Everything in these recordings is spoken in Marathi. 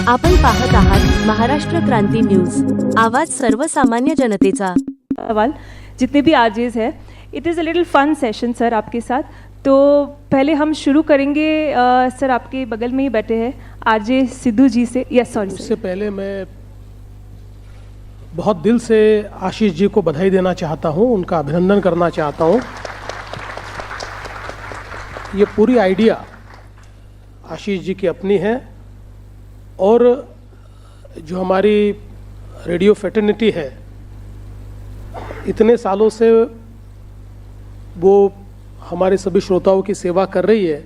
आपण पाहत आहात महाराष्ट्र क्रांती न्यूज, आवाज सर्वसामान्य जनतेचा। सवाल जितने भी आरजेस है, it is a little fun session sir आपके साथ। तो पहले हम शुरू करेंगे सर, आपके बगल में ही बैठे हैं आरजे सिद्धू जी से। यस सॉरी, उससे पहले मैं बहुत दिल से आशीष जी को बधाई देना चाहता हूं, उनका अभिनंदन करना चाहता हूं। ये पूरी आइडिया आशीष जी की अपनी है और जो हमारी रेडियो फ्रेटर्निटी है, इतने सालों से वो हमारे सभी श्रोताओं की सेवा कर रही है,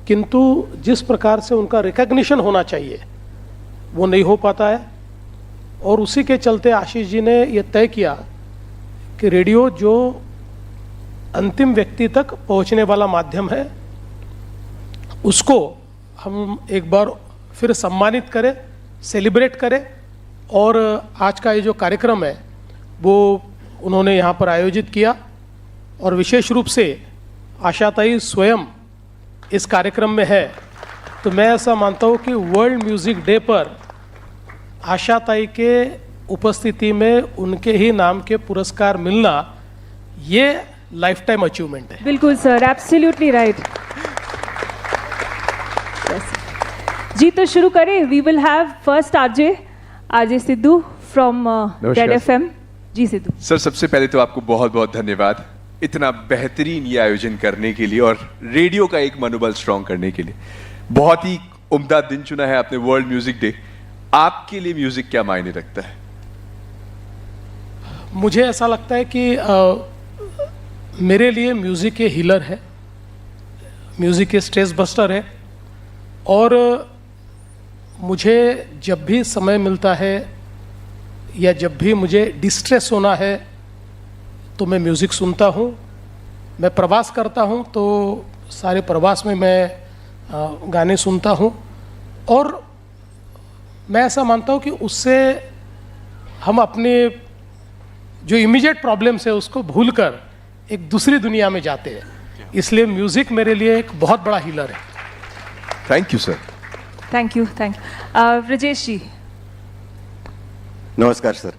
किंतु जिस प्रकार से उनका रिकग्निशन होना चाहिए वो नहीं हो पाता है। और उसी के चलते आशीष जी ने ये तय किया कि रेडियो जो अंतिम व्यक्ति तक पहुंचने वाला माध्यम है, उसको हम एक बार फिर सम्मानित करें, सेलिब्रेट करें। और आज का ये जो कार्यक्रम है वो उन्होंने यहाँ पर आयोजित किया और विशेष रूप से आशाताई स्वयं इस कार्यक्रम में है। तो मैं ऐसा मानता हूँ कि वर्ल्ड म्यूज़िक डे पर आशाताई के उपस्थिति में उनके ही नाम के पुरस्कार मिलना, ये लाइफ टाइम अचीवमेंट है। बिल्कुल सर, एब्सोल्युटली राइट। जी तो शुरू करें। We will have first RJ Sidhu from Red FM. जी सिद्धू सर, सबसे पहले तो आपको बहुत बहुत धन्यवाद इतना बेहतरीन ये आयोजन करने के लिए और रेडियो का एक मनोबल स्ट्रॉन्ग करने के लिए। बहुत ही उम्दा दिन चुना है आपने, वर्ल्ड म्यूजिक डे। आपके लिए म्यूजिक क्या मायने रखता है? मुझे ऐसा लगता है कि मेरे लिए म्यूज़िक एक हीलर है, म्यूज़िक एक स्ट्रेस बस्टर है। और मुझे जब भी समय मिलता है या जब भी मुझे डिस्ट्रेस होना है तो मैं म्यूज़िक सुनता हूँ। मैं प्रवास करता हूँ तो सारे प्रवास में मैं गाने सुनता हूँ। और मैं ऐसा मानता हूँ कि उससे हम अपने जो इमीडिएट प्रॉब्लम्स है उसको भूलकर एक दूसरी दुनिया में जाते हैं। इसलिए म्यूज़िक मेरे लिए एक बहुत बड़ा हीलर है। Thank you sir. Thank you. Brajesh ji. नमस्कार सर।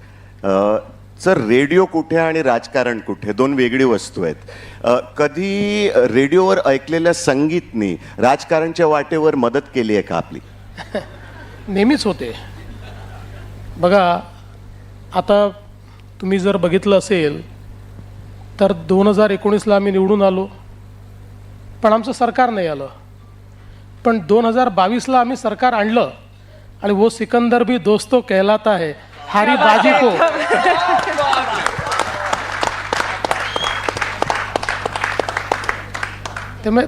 सर, रेडिओ कुठे आणि राजकारण कुठे, दोन वेगळी वस्तू आहेत। कधी रेडिओवर ऐकलेल्या संगीतनी राजकारणच्या वाटेवर मदत केली आहे का आपली? नेहमीच होते बघा। आता तुम्ही जर बघितलं असेल तर 2019ला आम्ही निवडून आलो, पण आमचं सरकार नाही आलं। पण 2022ला आम्ही सरकार आणलं आणि वो सिकंदर भी दोस्तों कहलाता है, हारी बाजी को। त्यामुळे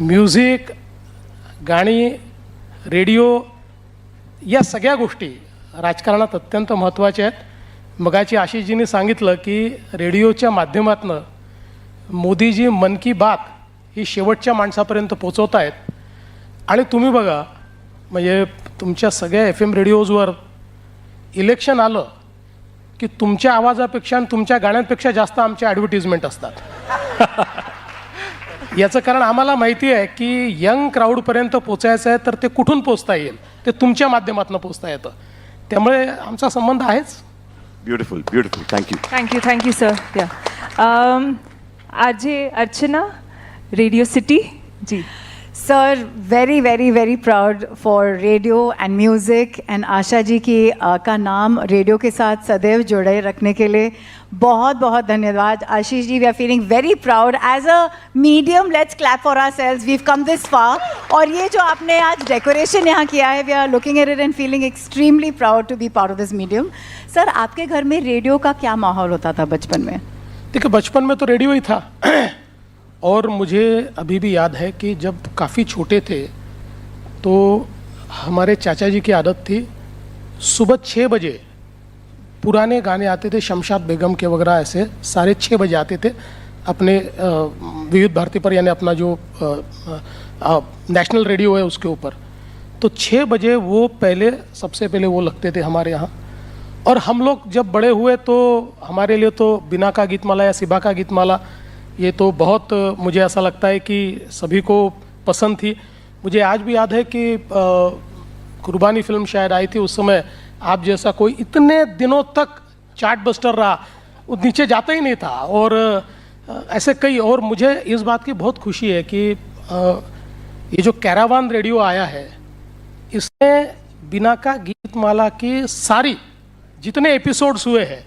म्युझिक, गाणी, रेडिओ या सगळ्या गोष्टी राजकारणात अत्यंत महत्त्वाच्या आहेत। मगाची आशिषजींनी सांगितलं की रेडिओच्या माध्यमातून मोदीजी मन की बात ही शेवटच्या माणसापर्यंत पोचवत आहेत। आणि तुम्ही बघा, म्हणजे तुमच्या सगळ्या FM रेडिओजवर इलेक्शन आलं की तुमच्या आवाजापेक्षा आणि तुमच्या गाण्यांपेक्षा जास्त आमच्या ॲडव्हर्टिजमेंट असतात। याचं कारण आम्हाला माहिती आहे की यंग क्राऊडपर्यंत पोचायचं आहे तर ते कुठून पोचता येईल, ते तुमच्या माध्यमातून पोचता येतं। त्यामुळे आमचा संबंध आहेच। Beautiful beautiful, thank you. Thank you sir. या आरजे अर्चना, रेडियो सिटी। जी sir, very very very proud for radio and music and Asha ji की का नाम रेडियो के साथ सदैव जुड़े रखने के लिए बहुत बहुत धन्यवाद। Ashish ji, we are feeling very proud as a medium. Let's clap for ourselves, we have come this far. और ये जो आपने आज डेकोरेशन यहाँ किया है, we are looking at it and feeling extremely proud to be part of this medium. Sir, आपके घर में रेडियो का क्या माहौल होता था बचपन में? देखिए, बचपन में तो रेडियो ही था। और मुझे अभी भी याद है कि जब काफ़ी छोटे थे तो हमारे चाचा जी की आदत थी, सुबह 6 बजे पुराने गाने आते थे, शमशाद बेगम के वगैरह, ऐसे सारे 6 बजे आते थे अपने विविध भारती पर, यानी अपना जो नेशनल रेडियो है उसके ऊपर। तो 6 बजे वो पहले, सबसे पहले वो लगते थे हमारे यहाँ। और हम लोग जब बड़े हुए तो हमारे लिए तो बिना का गीतमाला या सिबा का गीतमाला, ये तो बहुत, मुझे ऐसा लगता है कि सभी को पसंद थी। मुझे आज भी याद है कि कुर्बानी फिल्म शायद आई थी उस समय, आप जैसा कोई इतने दिनों तक चार्ट बस्टर रहा, वो नीचे जाता ही नहीं था। और ऐसे कई, और मुझे इस बात की बहुत खुशी है कि ये जो कैरावान रेडियो आया है, इसमें बिना का गीतमाला की सारी जितने एपिसोड्स हुए हैं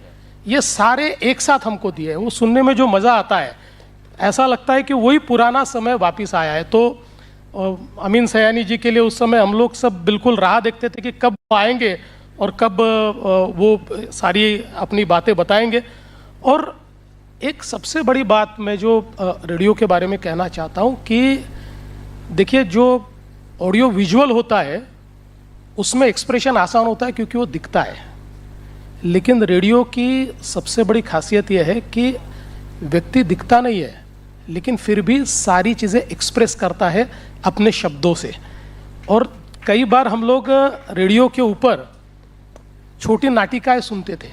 ये सारे एक साथ हमको दिए। वो सुनने में जो मज़ा आता है, ऐसा लगता है कि वही पुराना समय वापस आया है। तो अमीन सयानी जी के लिए उस समय हम लोग सब बिल्कुल राह देखते थे कि कब वो आएंगे और कब वो सारी अपनी बातें बताएंगे। और एक सबसे बड़ी बात मैं जो रेडियो के बारे में कहना चाहता हूँ कि देखिए, जो ऑडियो विजुअल होता है उसमें एक्सप्रेशन आसान होता है क्योंकि वो दिखता है, लेकिन रेडियो की सबसे बड़ी खासियत यह है कि व्यक्ति दिखता नहीं है लेकिन फिर भी सारी चीज़ें एक्सप्रेस करता है अपने शब्दों से। और कई बार हम लोग रेडियो के ऊपर छोटी नाटिकाएं सुनते थे,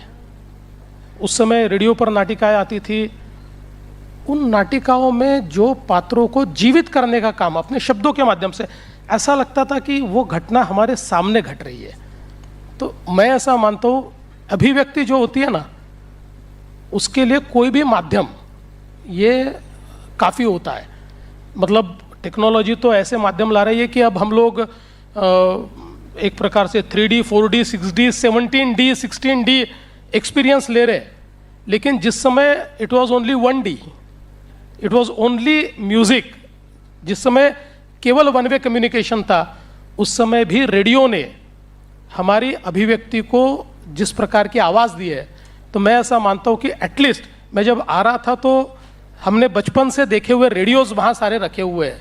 उस समय रेडियो पर नाटिकाएं आती थी। उन नाटिकाओं में जो पात्रों को जीवित करने का काम अपने शब्दों के माध्यम से, ऐसा लगता था कि वो घटना हमारे सामने घट रही है। तो मैं ऐसा मानता हूँ, अभिव्यक्ति जो होती है ना, उसके लिए कोई भी माध्यम ये काफ़ी होता है। मतलब टेक्नोलॉजी तो ऐसे माध्यम ला रही है कि अब हम लोग एक प्रकार से 3D, 4D, 6D, 17D, 16D experience ले रहे हैं, लेकिन जिस समय इट वाज ओनली 1D, इट वाज ओनली म्यूजिक, जिस समय केवल वन वे कम्युनिकेशन था, उस समय भी रेडियो ने हमारी अभिव्यक्ति को जिस प्रकार की आवाज़ दी है, तो मैं ऐसा मानता हूँ कि एटलीस्ट मैं जब आ रहा था तो हमने बचपन से देखे हुए रेडियोस वहाँ सारे रखे हुए हैं,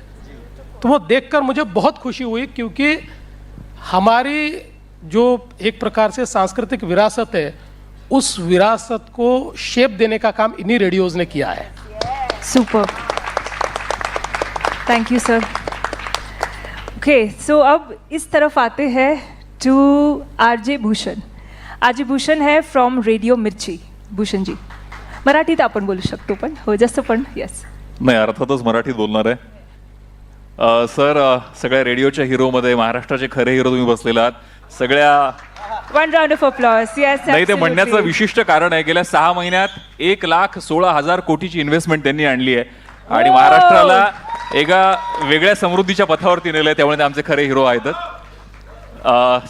तो वो देखकर मुझे बहुत खुशी हुई, क्योंकि हमारी जो एक प्रकार से सांस्कृतिक विरासत है, उस विरासत को शेप देने का काम इन्हीं रेडियोज ने किया है। Super, thank you sir. Okay, so अब इस तरफ आते हैं to RJ Bhushan. RJ Bhushan है फ्रॉम रेडिओ मिर्ची. भूषण जी, मराठीत आपण बोलू शकतो पण हो जसं पण. येस, नाही अर्थातच मराठीत बोलणार आहे. सर, सगळ्या रेडिओच्या हिरोमध्ये महाराष्ट्राचे खरे हिरो तुम्ही बसलेला आहात. सगळ्या one round of applause. Yes, नाही, ते म्हणण्याचं विशिष्ट कारण आहे, गेल्या 6 महिन्यात 1,16,000 कोटीची इन्व्हेस्टमेंट त्यांनी आणली आहे आणि महाराष्ट्राला एका वेगळ्या समृद्धीच्या पथावरती नेलंय, त्यामुळे ते आमचे खरे हिरो आहेतच.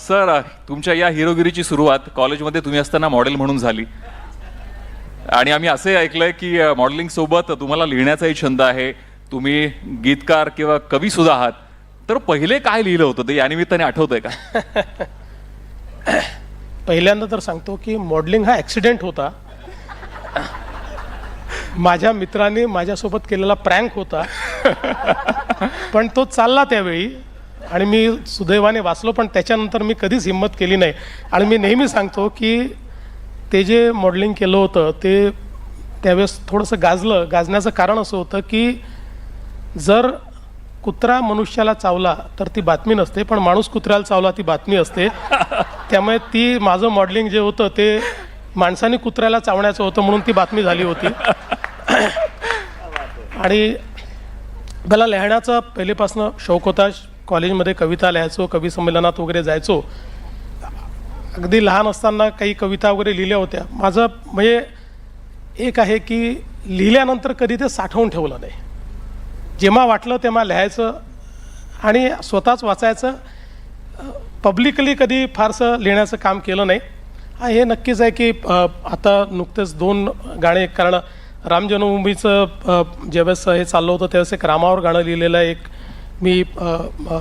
सर, तुमच्या या हिरोगिरीची सुरुवात कॉलेजमध्ये तुम्ही असताना मॉडेल म्हणून झाली आणि आम्ही असे ऐकलंय की मॉडेलिंग सोबत तुम्हाला लिहिण्याचाही छंद आहे, तुम्ही गीतकार किंवा कवी सुद्धा आहात. तर पहिले काय लिहिलं होतं ते या निमित्ताने आठवतंय का? पहिल्यांदा तर सांगतो की मॉडेलिंग हा ॲक्सिडेंट होता. माझ्या मित्राने माझ्यासोबत केलेला प्रँक होता, पण तो चालला त्यावेळी आणि मी सुदैवाने वाचलो, पण त्याच्यानंतर मी कधीच हिंमत केली नाही. आणि मी नेहमी सांगतो की ते जे मॉडेलिंग केलं होतं ते त्यावेळेस थोडंसं गाजण्याचं कारण असं होतं की जर कुत्रा मनुष्याला चावला तर ती बातमी नसते, पण माणूस कुत्र्याला चावला ती बातमी असते. त्यामुळे ती माझं मॉडेलिंग जे होतं ते माणसाने कुत्र्याला चावण्याचं होतं, म्हणून ती बातमी झाली होती. आणि मला लिहिण्याचा पहिलेपासून शौक होता. कॉलेजमध्ये कविता लिहायचो, कवी संमेलनात वगैरे जायचो. अगदी लहान असताना काही कविता वगैरे लिहिल्या होत्या. माझं म्हणजे एक आहे की लिहिल्यानंतर कधी ते साठवून ठेवलं नाही. जेव्हा वाटलं तेव्हा लिहायचं आणि स्वतःच वाचायचं. पब्लिकली कधी फारसं लिहिण्याचं काम केलं नाही. हे नक्कीच आहे की आता नुकतेच 2 गाणे, कारण राम जन्मभूमीचं ज्यावेळेस हे चाललं होतं त्यावेळेस एक रामावर गाणं लिहिलेलं आहे, एक मी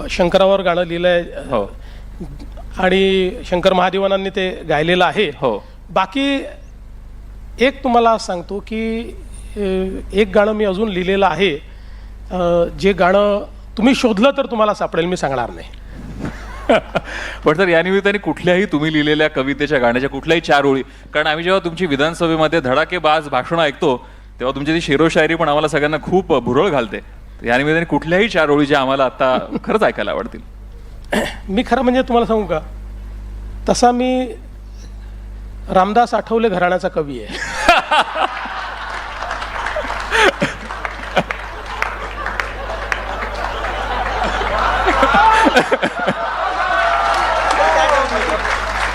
शंकरावर गाणं लिहिलं आहे. हो, आणि शंकर महादेवानांनी ते गायलेलं आहे. हो. बाकी एक तुम्हाला सांगतो की एक गाणं मी अजून लिहिलेलं आहे, जे गाणं तुम्ही शोधलं तर तुम्हाला सापडेल, मी सांगणार नाही. पण सर, या निमित्ताने कुठल्याही तुम्ही लिहिलेल्या कवितेच्या गाण्याच्या कुठल्याही 4 ओळी, कारण आम्ही जेव्हा तुमची विधानसभेमध्ये धडाकेबाज भाषणं ऐकतो तेव्हा तुमची ती शेरोशायरी पण आम्हाला सगळ्यांना खूप भुरळ घालते. या निमित्ताने कुठल्याही 4 ओळी ज्या आम्हाला आता खरंच ऐकायला आवडतील. मी खरं म्हणजे तुम्हाला सांगू का, तसा मी रामदास आठवले घराण्याचा कवी आहे.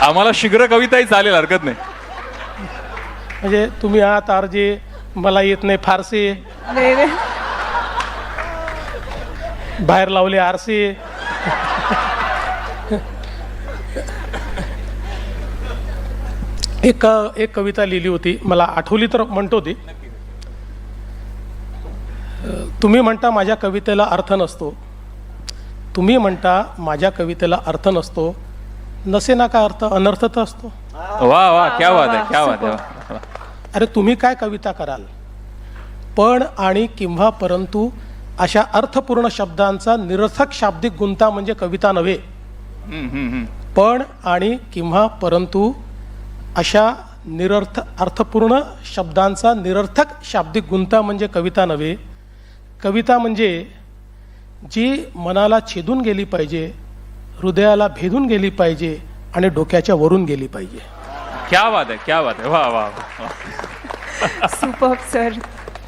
आम्हाला शीघ्र कविताही चालेल, हरकत नाही. म्हणजे तुम्ही आहात आरजे, मला येत नाही फारसे, नाही नाही. बाहेर लावले आरसे. एक कविता लिहिली होती, मला आठवली तर म्हणतो ती. तुम्ही म्हणता माझ्या कवितेला अर्थ नसतो, तुम्ही म्हणता माझ्या कवितेला अर्थ नसतो, नसे ना का अर्थ, अनर्थ तर असतो. वा वा, क्या बात आहे, क्या बात आहे. अरे तुम्ही काय कविता कराल, पण आणि किंवा परंतु अशा अर्थपूर्ण शब्दांचा निरर्थक शाब्दिक गुंता म्हणजे कविता नव्हे. पण आणि किंवा परंतु अशा अर्थपूर्ण शब्दांचा निरर्थक शाब्दिक गुंता म्हणजे कविता नव्हे. कविता म्हणजे जी मनाला छेदून गेली पाहिजे, हृदयाला भेदून गेली पाहिजे आणि डोक्याच्या वरून गेली पाहिजे. क्या बात आहे, क्या बात आहे. वा वा वा. Super sir,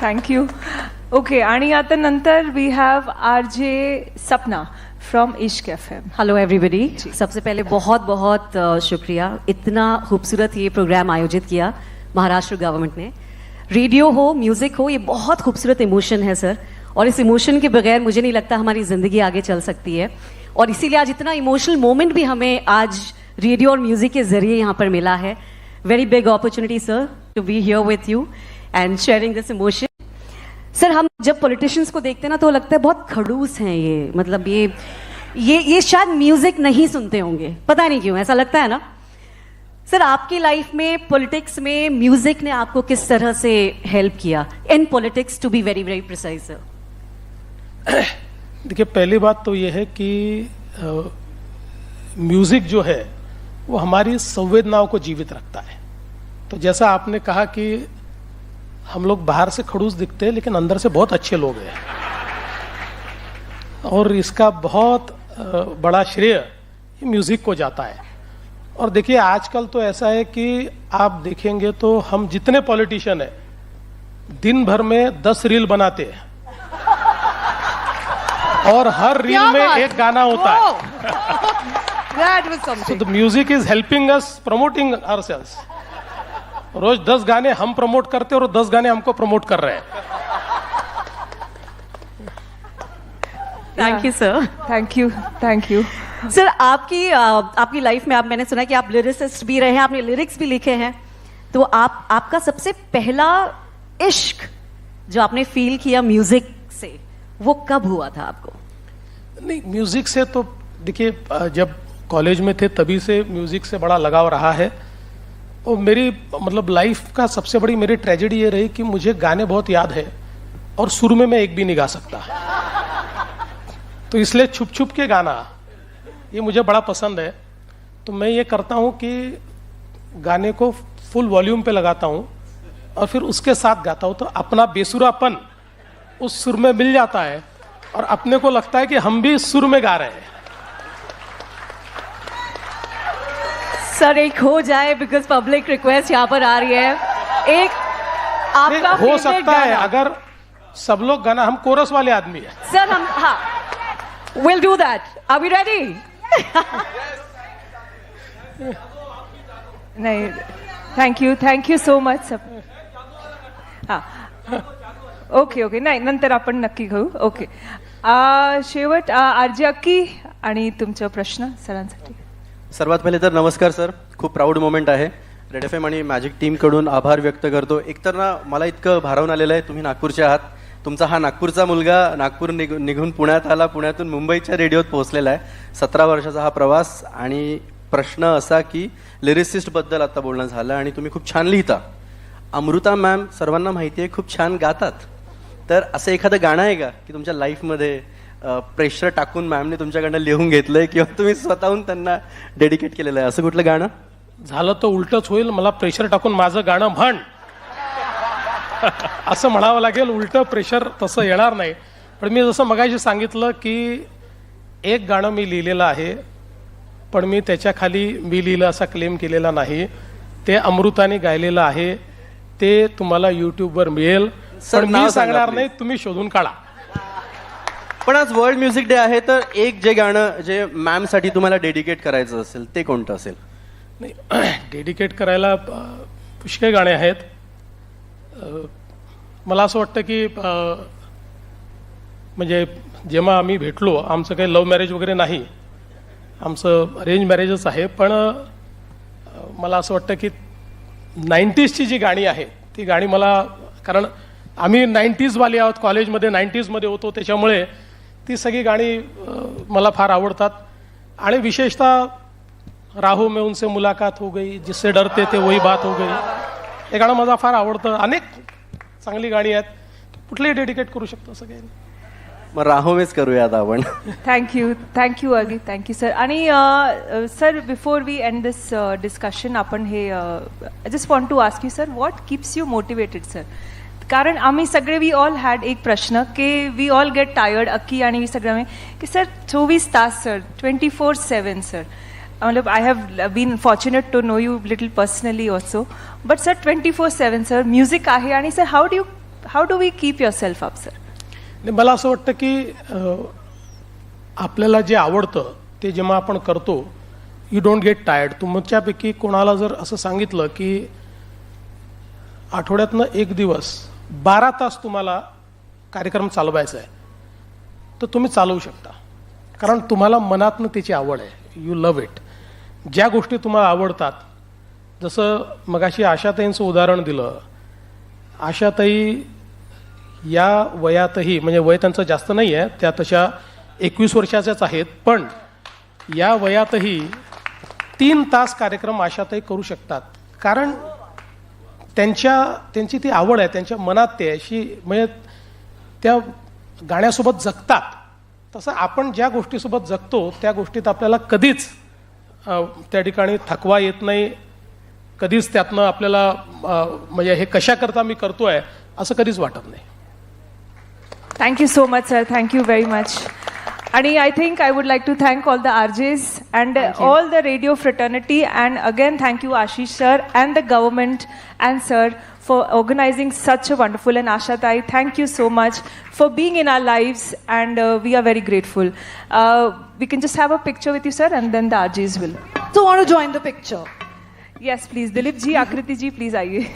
thank you. ओके, आणि आता नंतर we have RJ Sapna from Ishq FM. Hello everybody. सबसे पहले बहुत बहुत शुक्रिया, इतना खूबसूरत ये प्रोग्राम आयोजित किया महाराष्ट्र गवर्नमेंट ने. रेडियो हो, म्यूजिक हो, ये बहुत खूबसूरत इमोशन है सर, और इस इमोशन के बगैर मुझे नहीं लगता हमारी ज़िंदगी आगे चल सकती है. और इसीलिए आज इतना इमोशनल मोमेंट भी हमें आज रेडियो और म्यूजिक के जरिए यहाँ पर मिला है. Very big opportunity sir to be here with you and sharing this emotion. Sir, हम जब पॉलिटिशियंस को देखते हैं ना तो लगता है बहुत खड़ूस हैं ये, मतलब ये शायद म्यूजिक नहीं सुनते होंगे, पता नहीं क्यों ऐसा लगता है ना. सर, आपकी लाइफ में पॉलिटिक्स में म्यूजिक ने आपको किस तरह से हेल्प किया in politics, to be very very precise sir? देखिए, पहली बात तो ये है कि म्यूजिक जो है वो हमारी संवेदनाओं को जीवित रखता है. तो जैसा आपने कहा कि हम लोग बाहर से खड़ूस दिखते हैं लेकिन अंदर से बहुत अच्छे लोग हैं, और इसका बहुत बड़ा श्रेय म्यूजिक को जाता है. और देखिए, आजकल तो ऐसा है कि आप देखेंगे तो हम जितने पॉलिटिशियन हैं दिन भर में 10 रील बनाते हैं और हर रील में एक गाना होता है. So the music is helping us promoting ourselves. रोज 10 गाने हम प्रमोट करते हैं और 10 गाने हमको प्रमोट कर रहे हैं. Thank you sir. Thank you. Sir, आपकी लाइफ में मैंने सुना कि आप लिरिसिस्ट भी रहे हैं, आपने लिरिक्स भी लिखे हैं. तो आपका सबसे पहला इश्क जो आपने फील किया म्यूजिक से, वो कब हुआ था आपको? नहीं, म्यूजिक से तो देखिए, जब कॉलेज में थे तभी से म्यूजिक से बड़ा लगाव रहा है. और मेरी मतलब लाइफ का सबसे बड़ी मेरी ट्रेजेडी ये रही कि मुझे गाने बहुत याद है और सुर में मैं एक भी नहीं गा सकता. तो इसलिए छुप छुप के गाना ये मुझे बड़ा पसंद है. तो मैं ये करता हूँ कि गाने को फुल वॉल्यूम पे लगाता हूँ और फिर उसके साथ गाता हूँ, तो अपना बेसुरापन उस सुर में मिल जाता है और अपने को लगता है कि हम भी सुर में गा रहे हैं. सर, एक हो जाए, बिकॉज पब्लिक रिक्वेस्ट यहाँ पर आ रही है. एक आपका हो सकता है अगर सब लोग गाना, हम कोरस वाले आदमी हैं सर, हम हाँ, will do that. Are we ready? नहीं, थँक्यू सो मच सब. हां, ओके, नाही, नंतर आपण नक्की घेऊ. ओके, शेवट आरजे अक्की आणि तुमचा प्रश्न सरांसाठी. सर्वात पहिले तर नमस्कार सर, खूप प्राऊड मोमेंट आहे. रेड एफ एम आणि मॅजिक टीमकडून आभार व्यक्त करतो. एकतर ना मला इतकं भारावून आलेलं आहे, तुम्ही नागपूरचे आहात, तुमचा हा नागपूरचा मुलगा नागपूर निघून पुण्यात आला, पुण्यातून मुंबईच्या रेडिओत पोहोचलेला आहे. 17 वर्षाचा हा प्रवास. आणि प्रश्न असा की लिरिसिस्टबद्दल आता बोलणं झालं आणि तुम्ही खूप छान लिहिता. अमृता मॅम सर्वांना माहिती आहे खूप छान गातात. तर असं एखादं गाणं आहे का की तुमच्या लाईफमध्ये प्रेशर टाकून मॅमने तुमच्याकडनं लिहून घेतलंय किंवा तुम्ही स्वतःहून त्यांना डेडिकेट केलेलं आहे, असं कुठलं गाणं? झालं तर उलटच होईल, मला प्रेशर टाकून माझं गाणं म्हण असं म्हणावं लागेल. उलटं प्रेशर तसं येणार नाही. पण मी जसं मगाशी सांगितलं की एक गाणं मी लिहिलेलं आहे, पण मी त्याच्या खाली मी लिहिलं असा क्लेम केलेला नाही. ते अमृताने गायलेलं आहे, ते तुम्हाला यूट्यूबवर मिळेल. सर, पण नाव मी सांगा सांगणार please. नाही, तुम्ही शोधून काढा. पण आज वर्ल्ड म्युझिक डे आहे, तर एक जे गाणं जे मॅमसाठी तुम्हाला डेडिकेट करायचं असेल ते कोणतं असेल? नाही डेडिकेट करायला पुष्कळ गाणे आहेत. मला असं वाटतं की म्हणजे जेव्हा आम्ही भेटलो, आमचं काही लव्ह मॅरेज वगैरे नाही, आमचं अरेंज मॅरेजच आहे. पण मला असं वाटतं की 90sची जी गाणी आहेत ती गाणी मला, कारण आम्ही 90sवाली आहोत, कॉलेजमध्ये 90sमध्ये होतो, त्याच्यामुळे ती सगळी गाणी मला फार आवडतात. आणि विशेषतः राहो में उनसे मुलाकात हो गई, जिससे डरते थे वही बात हो गई, हे गाणं मला फार आवडतं. अनेक चांगली गाणी आहेत, कुठलीही डेडिकेट करू शकतो असं काही नाही. मग राहोमेच करूयात आपण. थँक्यू अगी, थँक्यू सर. आणि sir before we end this discussion, आपण हे I just want to ask you sir, what keeps you motivated sir? कारण आम्ही सगळे वी ऑल हॅड एक प्रश्न की वी ऑल गेट टायर्ड, अक्की आणि सगळं की सर 24 तास सर, 24/7 सर. मतलब I have been fortunate to know you little personally also, but sir 24/7 sir music आहे. आणि sir how do we keep yourself up sir? मला असं वाटतं की आपल्याला जे आवडतं ते जेव्हा आपण करतो, यू डोंट गेट टायर्ड. तुमच्यापैकी कोणाला जर असं सांगितलं की आठवड्यातनं एक दिवस 12 तास तुम्हाला कार्यक्रम चालवायचा आहे, तर तुम्ही चालवू शकता, कारण तुम्हाला मनातनं त्याची आवड आहे, यू लव्ह इट. ज्या गोष्टी तुम्हाला आवडतात, जसं मगाशी आशाताईंचं उदाहरण दिलं, आशाताई या वयातही, म्हणजे वय त्यांचं जास्त नाही आहे, त्या तशा 21 वर्षाच्याच आहेत, पण या वयातही 3 तास कार्यक्रम आशाताई करू शकतात, कारण त्यांची ती आवड आहे, त्यांच्या मनात ते अशी, म्हणजे त्या गाण्यासोबत जगतात. तसं आपण ज्या गोष्टीसोबत जगतो त्या गोष्टीत आपल्याला कधीच त्या ठिकाणी थकवा येत नाही, कधीच त्यातनं आपल्याला म्हणजे हे कशाकरता मी करतोय असं कधीच वाटत नाही. Thank you so much sir, thank you very much. आणि I think I would like to thank all the RJs and all the radio fraternity, and again thank you Ashish sir and the government and sir for organizing such a wonderful, and Asha Tai, thank you so much for being in our lives, and we are very grateful. We can just have a picture with you sir, and then the RJs will. So want to join the picture? Yes please, Dilip ji, Akriti ji, please आइए.